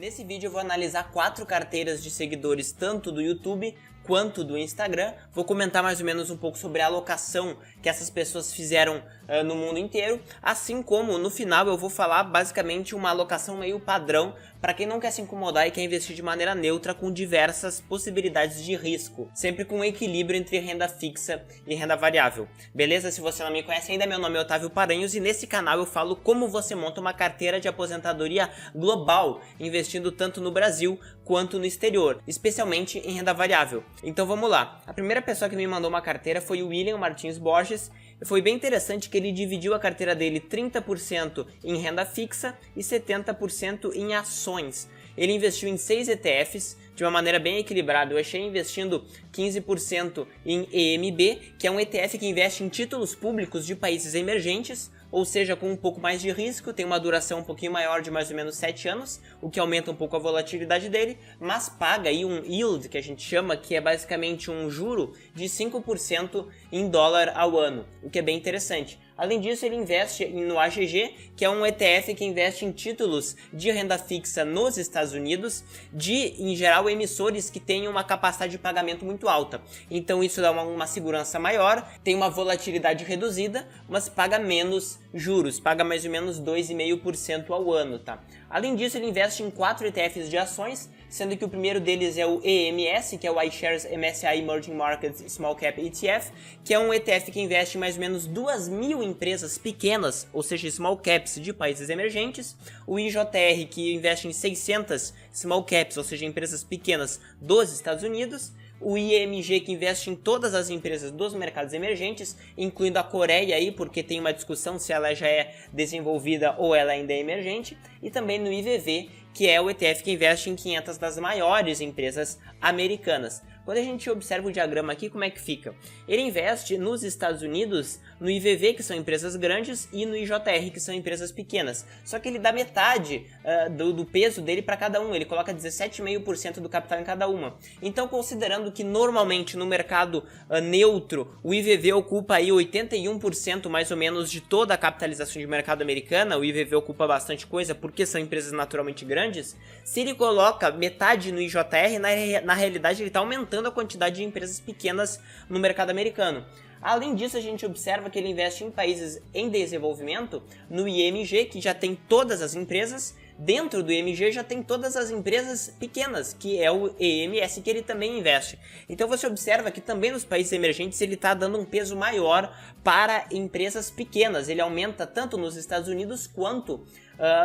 Nesse vídeo eu vou analisar 4 carteiras de seguidores tanto do YouTube quanto do Instagram. Vou comentar mais ou menos um pouco sobre a alocação que essas pessoas fizeram no mundo inteiro, assim como no final eu vou falar basicamente uma alocação meio padrão para quem não quer se incomodar e quer investir de maneira neutra com diversas possibilidades de risco, sempre com um equilíbrio entre renda fixa e renda variável. Beleza? Se você não me conhece ainda, meu nome é Otávio Paranhos e nesse canal eu falo como você monta uma carteira de aposentadoria global, investindo tanto no Brasil quanto no exterior, especialmente em renda variável. Então vamos lá. A primeira pessoa que me mandou uma carteira foi o William Martins Borges. Foi bem interessante que ele dividiu a carteira dele 30% em renda fixa e 70% em ações. Ele investiu em 6 ETFs de uma maneira bem equilibrada. Eu achei investindo 15% em EMB, que é um ETF que investe em títulos públicos de países emergentes, ou seja, com um pouco mais de risco, tem uma duração um pouquinho maior de mais ou menos 7 anos, o que aumenta um pouco a volatilidade dele, mas paga aí um yield, que a gente chama, que é basicamente um juro de 5% em dólar ao ano, o que é bem interessante. Além disso, ele investe no AGG, que é um ETF que investe em títulos de renda fixa nos Estados Unidos, em geral, emissores que têm uma capacidade de pagamento muito alta. Então isso dá uma segurança maior, tem uma volatilidade reduzida, mas paga menos juros, paga mais ou menos 2,5% ao ano, tá? Além disso, ele investe em 4 ETFs de ações, sendo que o primeiro deles é o EMS, que é o iShares MSCI Emerging Markets Small Cap ETF, que é um ETF que investe em mais ou menos 2.000 empresas pequenas, ou seja, small caps de países emergentes, o IJR, que investe em 600 small caps, ou seja, empresas pequenas dos Estados Unidos, o IMG, que investe em todas as empresas dos mercados emergentes, incluindo a Coreia aí, porque tem uma discussão se ela já é desenvolvida ou ela ainda é emergente, e também no IVV, que é o ETF que investe em 500 das maiores empresas americanas. Quando a gente observa o diagrama aqui, como é que fica? Ele investe nos Estados Unidos, no IVV, que são empresas grandes, e no IJR, que são empresas pequenas. Só que ele dá metade do peso dele para cada um, ele coloca 17,5% do capital em cada uma. Então, considerando que normalmente no mercado neutro, o IVV ocupa aí 81% mais ou menos de toda a capitalização de mercado americana, o IVV ocupa bastante coisa porque são empresas naturalmente grandes, se ele coloca metade no IJR, na realidade ele está aumentando a quantidade de empresas pequenas no mercado americano. Além disso, a gente observa que ele investe em países em desenvolvimento, no IMG, que já tem todas as empresas, dentro do IMG já tem todas as empresas pequenas, que é o EMS, que ele também investe. Então você observa que também nos países emergentes ele está dando um peso maior para empresas pequenas. Ele aumenta tanto nos Estados Unidos quanto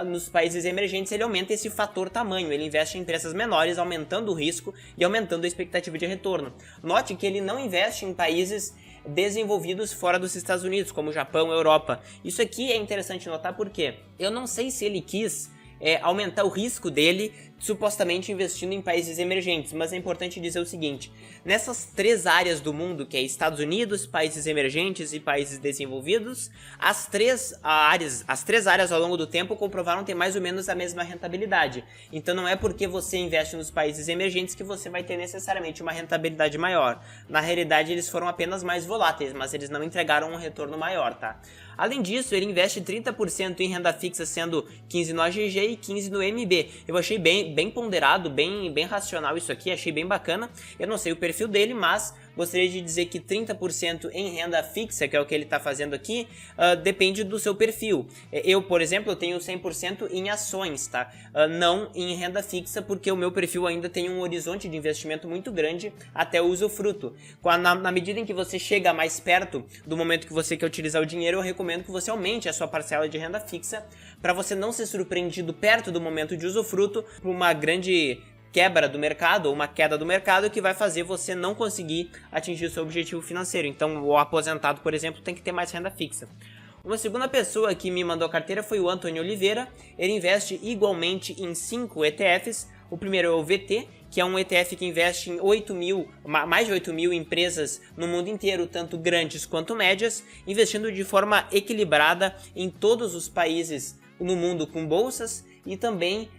nos países emergentes, ele aumenta esse fator tamanho. Ele investe em empresas menores, aumentando o risco e aumentando a expectativa de retorno. Note que ele não investe em países desenvolvidos fora dos Estados Unidos, como Japão, Europa. Isso aqui é interessante notar porque eu não sei se ele quis aumentar o risco dele, supostamente investindo em países emergentes, mas é importante dizer o seguinte: nessas 3 áreas do mundo, que é Estados Unidos, países emergentes e países desenvolvidos, as três áreas ao longo do tempo comprovaram ter mais ou menos a mesma rentabilidade. Então não é porque você investe nos países emergentes que você vai ter necessariamente uma rentabilidade maior. Na realidade, eles foram apenas mais voláteis, mas eles não entregaram um retorno maior, tá? Além disso, ele investe 30% em renda fixa, sendo 15% no AGG e 15% no MB. Eu achei bem ponderado, bem racional isso aqui, achei bem bacana. Eu não sei o perfil dele, mas gostaria de dizer que 30% em renda fixa, que é o que ele está fazendo aqui, depende do seu perfil. Eu, por exemplo, eu tenho 100% em ações, tá? Não em renda fixa, porque o meu perfil ainda tem um horizonte de investimento muito grande até o usufruto. Na medida em que você chega mais perto do momento que você quer utilizar o dinheiro, eu recomendo que você aumente a sua parcela de renda fixa para você não ser surpreendido perto do momento de usufruto por uma grande quebra do mercado ou uma queda do mercado que vai fazer você não conseguir atingir o seu objetivo financeiro. Então, o aposentado, por exemplo, tem que ter mais renda fixa. Uma segunda pessoa que me mandou a carteira foi o Antônio Oliveira. Ele investe igualmente em 5 ETFs. O primeiro é o VT, que é um ETF que investe em mais de 8.000 empresas no mundo inteiro, tanto grandes quanto médias, investindo de forma equilibrada em todos os países no mundo com bolsas e também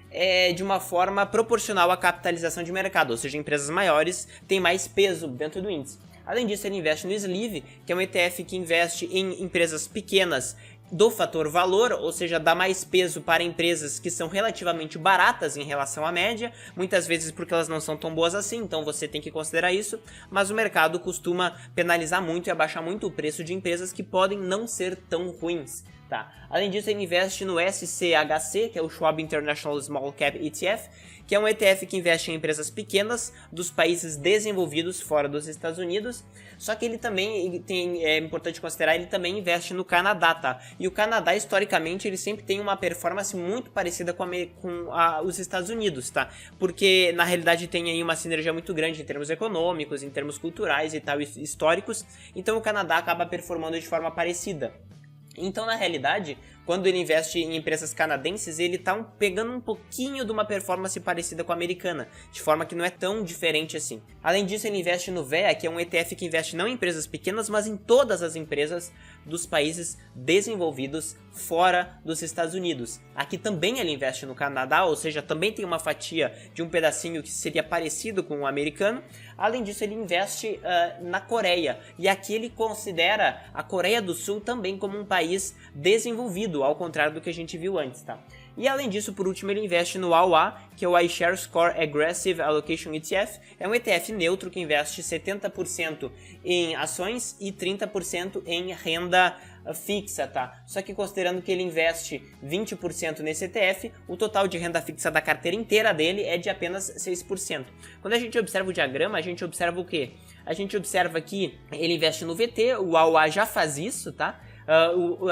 de uma forma proporcional à capitalização de mercado, ou seja, empresas maiores têm mais peso dentro do índice. Além disso, ele investe no Sleeve, que é um ETF que investe em empresas pequenas do fator valor, ou seja, dá mais peso para empresas que são relativamente baratas em relação à média, muitas vezes porque elas não são tão boas assim, então você tem que considerar isso, mas o mercado costuma penalizar muito e abaixar muito o preço de empresas que podem não ser tão ruins. Tá. Além disso, ele investe no SCHC, que é o Schwab International Small Cap ETF, que é um ETF que investe em empresas pequenas dos países desenvolvidos fora dos Estados Unidos, só que ele também é importante considerar, ele também investe no Canadá, tá? E o Canadá, historicamente, ele sempre tem uma performance muito parecida com os Estados Unidos, tá? Porque, na realidade, tem aí uma sinergia muito grande em termos econômicos, em termos culturais e tal, históricos, então o Canadá acaba performando de forma parecida. Então, na realidade, quando ele investe em empresas canadenses, ele está pegando um pouquinho de uma performance parecida com a americana, de forma que não é tão diferente assim. Além disso, ele investe no VEA, que é um ETF que investe não em empresas pequenas, mas em todas as empresas dos países desenvolvidos fora dos Estados Unidos. Aqui também ele investe no Canadá, ou seja, também tem uma fatia de um pedacinho que seria parecido com o americano. Além disso, ele investe na Coreia, e aqui ele considera a Coreia do Sul também como um país desenvolvido, ao contrário do que a gente viu antes, tá? E além disso, por último, ele investe no AUA, que é o iShares Core Aggressive Allocation ETF. É um ETF neutro que investe 70% em ações e 30% em renda fixa, tá? Só que considerando que ele investe 20% nesse ETF, o total de renda fixa da carteira inteira dele é de apenas 6%. Quando a gente observa o diagrama, a gente observa o quê? A gente observa que ele investe no VT, o AUA já faz isso, tá?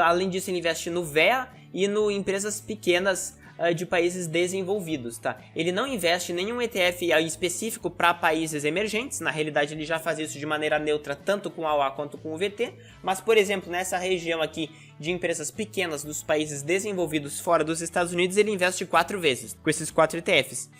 Além disso, ele investe no VEA e em empresas pequenas de países desenvolvidos, tá? Ele não investe em nenhum ETF específico para países emergentes, na realidade ele já faz isso de maneira neutra, tanto com o AUA quanto com o VT, mas, por exemplo, nessa região aqui de empresas pequenas dos países desenvolvidos fora dos Estados Unidos, ele investe 4 vezes, com esses 4 ETFs.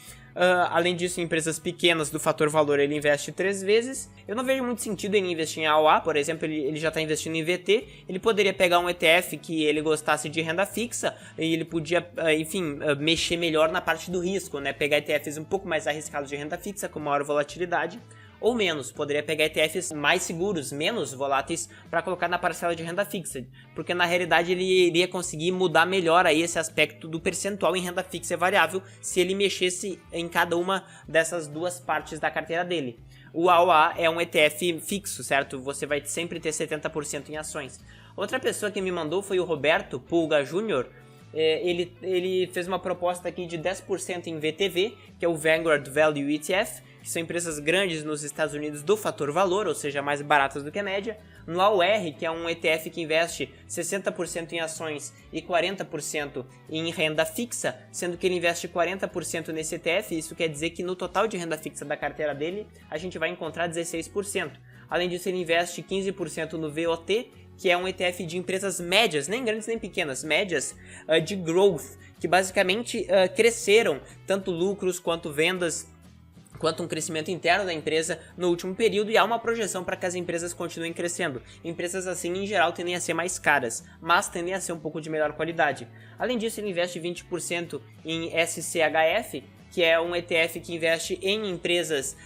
Além disso, em empresas pequenas do fator valor ele investe 3 vezes. Eu não vejo muito sentido ele investir em AUA, por exemplo, ele já está investindo em VT. Ele poderia pegar um ETF que ele gostasse de renda fixa e ele podia, enfim, mexer melhor na parte do risco, né? Pegar ETFs um pouco mais arriscados de renda fixa, com maior volatilidade. Ou menos, poderia pegar ETFs mais seguros, menos voláteis, para colocar na parcela de renda fixa, porque na realidade ele iria conseguir mudar melhor aí esse aspecto do percentual em renda fixa e variável se ele mexesse em cada uma dessas duas partes da carteira dele. O AUA é um ETF fixo, certo? Você vai sempre ter 70% em ações. Outra pessoa que me mandou foi o Roberto Pulga Jr., ele fez uma proposta aqui de 10% em VTV, que é o Vanguard Value ETF, que são empresas grandes nos Estados Unidos do fator valor, ou seja, mais baratas do que a média. No AUR, que é um ETF que investe 60% em ações e 40% em renda fixa, sendo que ele investe 40% nesse ETF, isso quer dizer que no total de renda fixa da carteira dele, a gente vai encontrar 16%. Além disso, ele investe 15% no VOT, que é um ETF de empresas médias, nem grandes nem pequenas, médias, de growth, que basicamente cresceram tanto lucros quanto vendas, quanto um crescimento interno da empresa no último período, e há uma projeção para que as empresas continuem crescendo. Empresas assim, em geral, tendem a ser mais caras, mas tendem a ser um pouco de melhor qualidade. Além disso, ele investe 20% em SCHF, que é um ETF que investe em empresas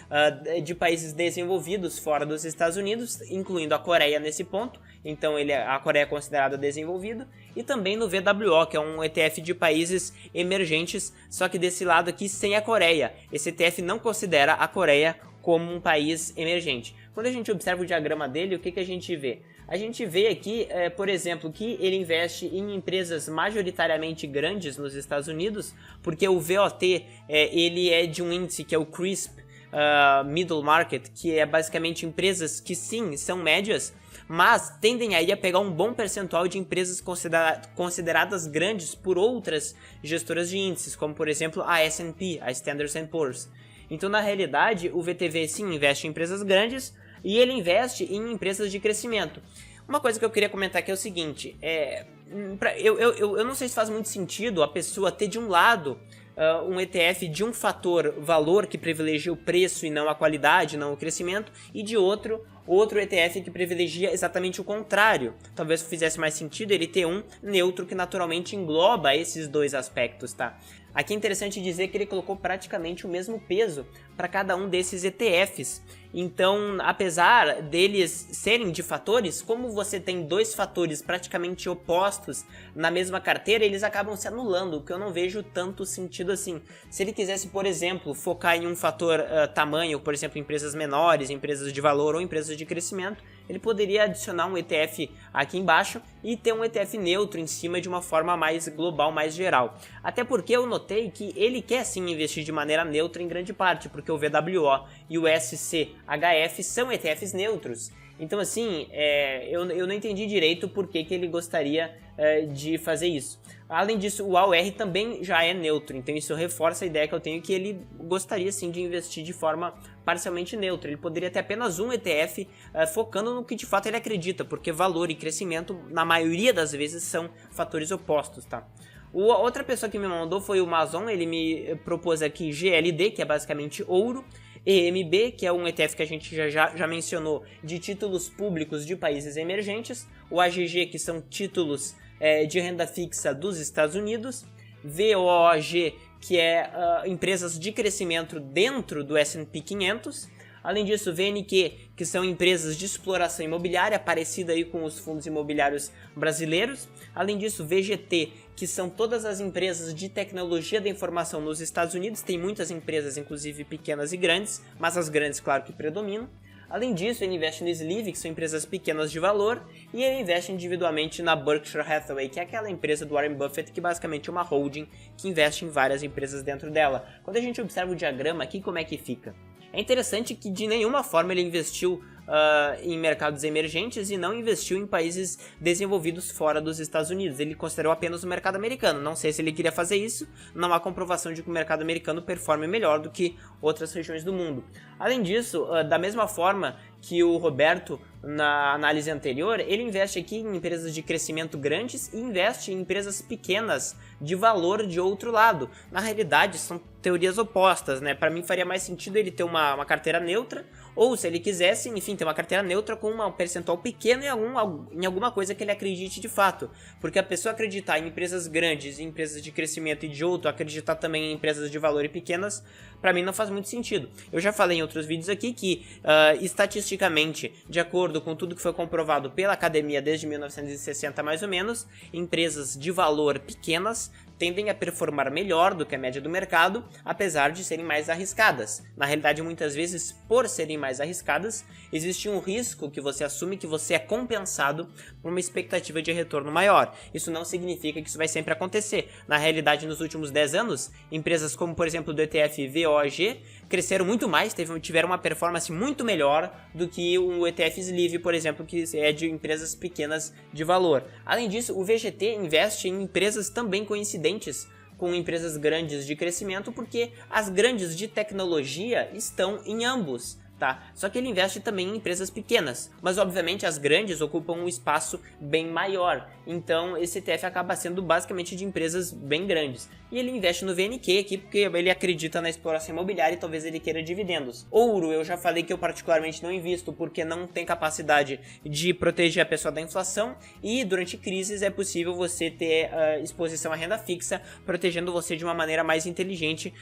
de países desenvolvidos fora dos Estados Unidos, incluindo a Coreia nesse ponto, então a Coreia é considerada desenvolvida, e também no VWO, que é um ETF de países emergentes, só que desse lado aqui sem a Coreia. Esse ETF não considera a Coreia como um país emergente. Quando a gente observa o diagrama dele, o que a gente vê? A gente vê aqui, por exemplo, que ele investe em empresas majoritariamente grandes nos Estados Unidos, porque o VOT ele é de um índice que é o CRISP Middle Market, que é basicamente empresas que sim, são médias, mas tendem aí a pegar um bom percentual de empresas consideradas grandes por outras gestoras de índices, como por exemplo a S&P, a Standard & Poor's. Então, na realidade, o VTV sim investe em empresas grandes e ele investe em empresas de crescimento. Uma coisa que eu queria comentar aqui é o seguinte, eu não sei se faz muito sentido a pessoa ter de um lado um ETF de um fator valor que privilegia o preço e não a qualidade, não o crescimento, e de outro Outro ETF que privilegia exatamente o contrário. Talvez fizesse mais sentido ele ter um neutro que naturalmente engloba esses dois aspectos, tá? Aqui é interessante dizer que ele colocou praticamente o mesmo peso para cada um desses ETFs. Então, apesar deles serem de fatores, como você tem dois fatores praticamente opostos na mesma carteira, eles acabam se anulando, o que eu não vejo tanto sentido assim. Se ele quisesse, por exemplo, focar em um fator tamanho, por exemplo, empresas menores, empresas de valor ou empresas de crescimento, ele poderia adicionar um ETF aqui embaixo e ter um ETF neutro em cima de uma forma mais global, mais geral. Até porque eu notei que ele quer sim investir de maneira neutra em grande parte, porque o VWO e o SCHF são ETFs neutros. Então assim, eu não entendi direito por que ele gostaria de fazer isso. Além disso, o AUR também já é neutro, então isso reforça a ideia que eu tenho que ele gostaria sim de investir de forma parcialmente neutra. Ele poderia ter apenas um ETF focando no que de fato ele acredita, porque valor e crescimento, na maioria das vezes, são fatores opostos, tá? Outra pessoa que me mandou foi o Mazon, ele me propôs aqui GLD, que é basicamente ouro, EMB, que é um ETF que a gente já mencionou, de títulos públicos de países emergentes, o AGG, que são títulos de renda fixa dos Estados Unidos, VOOG, que é empresas de crescimento dentro do S&P 500, além disso, VNQ, que são empresas de exploração imobiliária, parecida aí com os fundos imobiliários brasileiros. Além disso, VGT, que são todas as empresas de tecnologia da informação nos Estados Unidos. Tem muitas empresas, inclusive pequenas e grandes, mas as grandes, claro, que predominam. Além disso, ele investe no Sleeve, que são empresas pequenas de valor, e ele investe individualmente na Berkshire Hathaway, que é aquela empresa do Warren Buffett, que basicamente é uma holding que investe em várias empresas dentro dela. Quando a gente observa o diagrama aqui, como é que fica? É interessante que de nenhuma forma ele investiu em mercados emergentes e não investiu em países desenvolvidos fora dos Estados Unidos. Ele considerou apenas o mercado americano. Não sei se ele queria fazer isso, não há comprovação de que o mercado americano performe melhor do que outras regiões do mundo. Além disso, da mesma forma que o Roberto, na análise anterior, ele investe aqui em empresas de crescimento grandes e investe em empresas pequenas de valor de outro lado. Na realidade, são teorias opostas, né? Para mim faria mais sentido ele ter uma carteira neutra, ou se ele quisesse, enfim, ter uma carteira neutra com um percentual pequeno em alguma coisa que ele acredite de fato. Porque a pessoa acreditar em empresas grandes, em empresas de crescimento e de outro acreditar também em empresas de valor e pequenas, para mim não faz muito sentido. Eu já falei em outros vídeos aqui que, estatisticamente, de acordo com tudo que foi comprovado pela academia desde 1960 mais ou menos, empresas de valor pequenas tendem a performar melhor do que a média do mercado, apesar de serem mais arriscadas. Na realidade, muitas vezes, por serem mais arriscadas, existe um risco que você assume que você é compensado por uma expectativa de retorno maior. Isso não significa que isso vai sempre acontecer. Na realidade, nos últimos 10 anos, empresas como, por exemplo, do ETF VOG cresceram muito mais, tiveram uma performance muito melhor do que o ETF Sleeve, por exemplo, que é de empresas pequenas de valor. Além disso, o VGT investe em empresas também coincidentes com empresas grandes de crescimento, porque as grandes de tecnologia estão em ambos, tá? Só que ele investe também em empresas pequenas, mas obviamente as grandes ocupam um espaço bem maior, então esse ETF acaba sendo basicamente de empresas bem grandes. E ele investe no VNQ aqui porque ele acredita na exploração imobiliária e talvez ele queira dividendos. Ouro, eu já falei que eu particularmente não invisto porque não tem capacidade de proteger a pessoa da inflação, e durante crises é possível você ter exposição à renda fixa, protegendo você de uma maneira mais inteligente,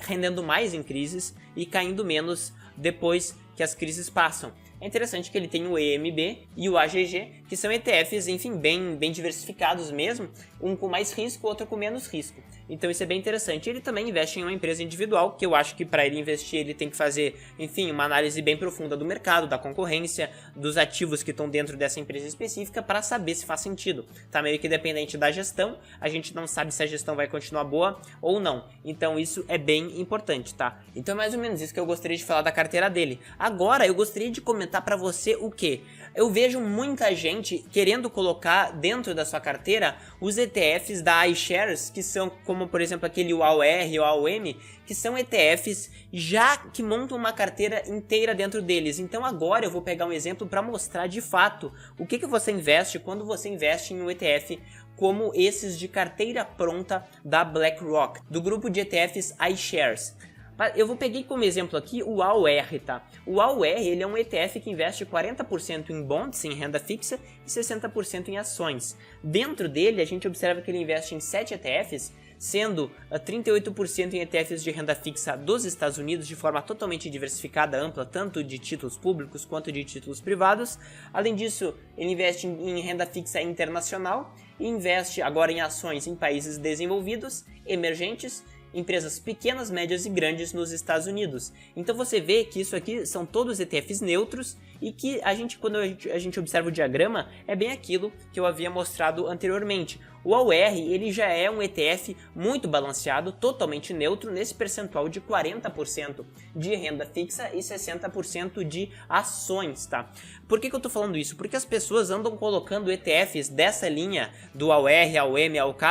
rendendo mais em crises e caindo menos depois que as crises passam. É interessante que ele tem o EMB e o AGG, que são ETFs, enfim, bem diversificados mesmo, um com mais risco, outro com menos risco. Então isso é bem interessante. Ele também investe em uma empresa individual, que eu acho que para ele investir ele tem que fazer, enfim, uma análise bem profunda do mercado, da concorrência, dos ativos que estão dentro dessa empresa específica para saber se faz sentido. Tá meio que dependente da gestão, a gente não sabe se a gestão vai continuar boa ou não. Então isso é bem importante, tá? Então é mais ou menos isso que eu gostaria de falar da carteira dele. Agora eu gostaria de comentar para você o que? Eu vejo muita gente querendo colocar dentro da sua carteira os ETFs da iShares, que são como por exemplo aquele AUR ou AUM, que são ETFs já que montam uma carteira inteira dentro deles. Então agora eu vou pegar um exemplo para mostrar de fato o que você investe quando você investe em um ETF como esses de carteira pronta da BlackRock, do grupo de ETFs iShares. Eu peguei como exemplo aqui o AUR, tá? O AUR, ele é um ETF que investe 40% em bonds, em renda fixa, e 60% em ações. Dentro dele, a gente observa que ele investe em 7 ETFs, sendo 38% em ETFs de renda fixa dos Estados Unidos de forma totalmente diversificada, ampla, tanto de títulos públicos quanto de títulos privados. Além disso, ele investe em renda fixa internacional e investe agora em ações em países desenvolvidos, emergentes, empresas pequenas, médias e grandes nos Estados Unidos. Então você vê que isso aqui são todos ETFs neutros e que quando a gente observa o diagrama, é bem aquilo que eu havia mostrado anteriormente. O AUR, ele já é um ETF muito balanceado, totalmente neutro, nesse percentual de 40% de renda fixa e 60% de ações, tá? Por que eu tô falando isso? Porque as pessoas andam colocando ETFs dessa linha, do AUR, AUM, AUK,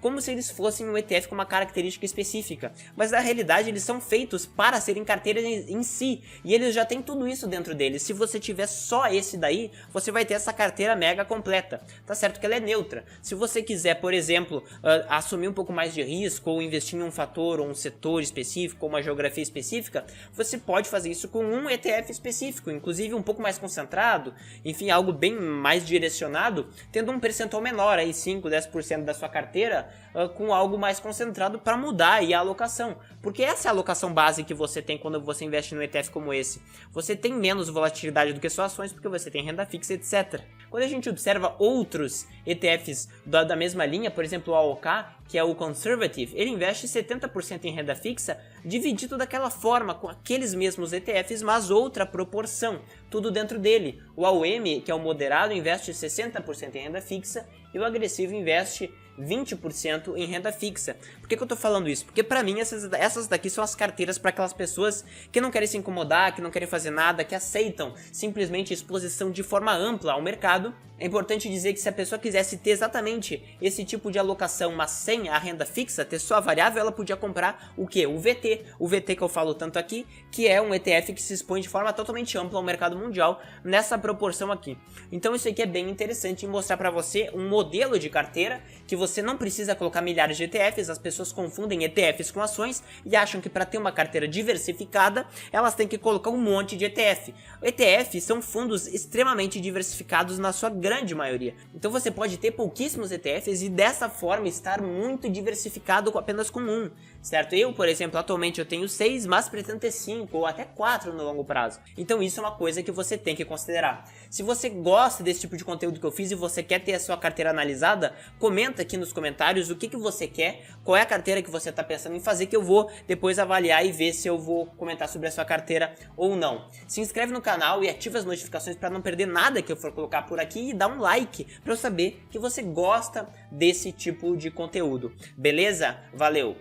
como se eles fossem um ETF com uma característica específica. Mas na realidade eles são feitos para serem carteiras em si, e eles já têm tudo isso dentro deles. Se você tiver só esse daí, você vai ter essa carteira mega completa. Tá certo que ela é neutra. Se você quiser, por exemplo, assumir um pouco mais de risco, ou investir em um fator, ou um setor específico, ou uma geografia específica, você pode fazer isso com um ETF específico, inclusive um pouco mais concentrado, enfim, algo bem mais direcionado, tendo um percentual menor, aí 5, 10% da sua carteira, com algo mais concentrado para mudar aí a alocação. Porque essa é a alocação base que você tem quando você investe num ETF como esse. Você tem menos volatilidade do que suas ações, porque você tem renda fixa, etc. Quando a gente observa outros ETFs da mesma linha, por exemplo o AOK, que é o Conservative, ele investe 70% em renda fixa, dividido daquela forma, com aqueles mesmos ETFs, mas outra proporção, tudo dentro dele. O AUM, que é o moderado, investe 60% em renda fixa, e o agressivo investe 20% em renda fixa. Por que eu tô falando isso? Porque pra mim essas daqui são as carteiras para aquelas pessoas que não querem se incomodar, que não querem fazer nada, que aceitam simplesmente exposição de forma ampla ao mercado. É importante dizer que se a pessoa quisesse ter exatamente esse tipo de alocação, mas sem a renda fixa, ter só a variável, ela podia comprar o quê? O VT. O VT que eu falo tanto aqui, que é um ETF que se expõe de forma totalmente ampla ao mercado mundial, nessa proporção aqui. Então isso aqui é bem interessante em mostrar para você um modelo de carteira que você não precisa colocar milhares de ETFs. As pessoas confundem ETFs com ações e acham que para ter uma carteira diversificada, elas têm que colocar um monte de ETF. ETFs são fundos extremamente diversificados na sua grande maioria. Então você pode ter pouquíssimos ETFs e dessa forma estar muito diversificado apenas com um, certo? Eu, por exemplo, atualmente eu tenho 6, mas pretendo ter 5 ou até 4 no longo prazo. Então isso é uma coisa que você tem que considerar. Se você gosta desse tipo de conteúdo que eu fiz e você quer ter a sua carteira analisada, comenta aqui nos comentários o que você quer, qual é a carteira que você está pensando em fazer, que eu vou depois avaliar e ver se eu vou comentar sobre a sua carteira ou não. Se inscreve no canal e ativa as notificações para não perder nada que eu for colocar por aqui, e dá um like para eu saber que você gosta desse tipo de conteúdo. Beleza? Valeu!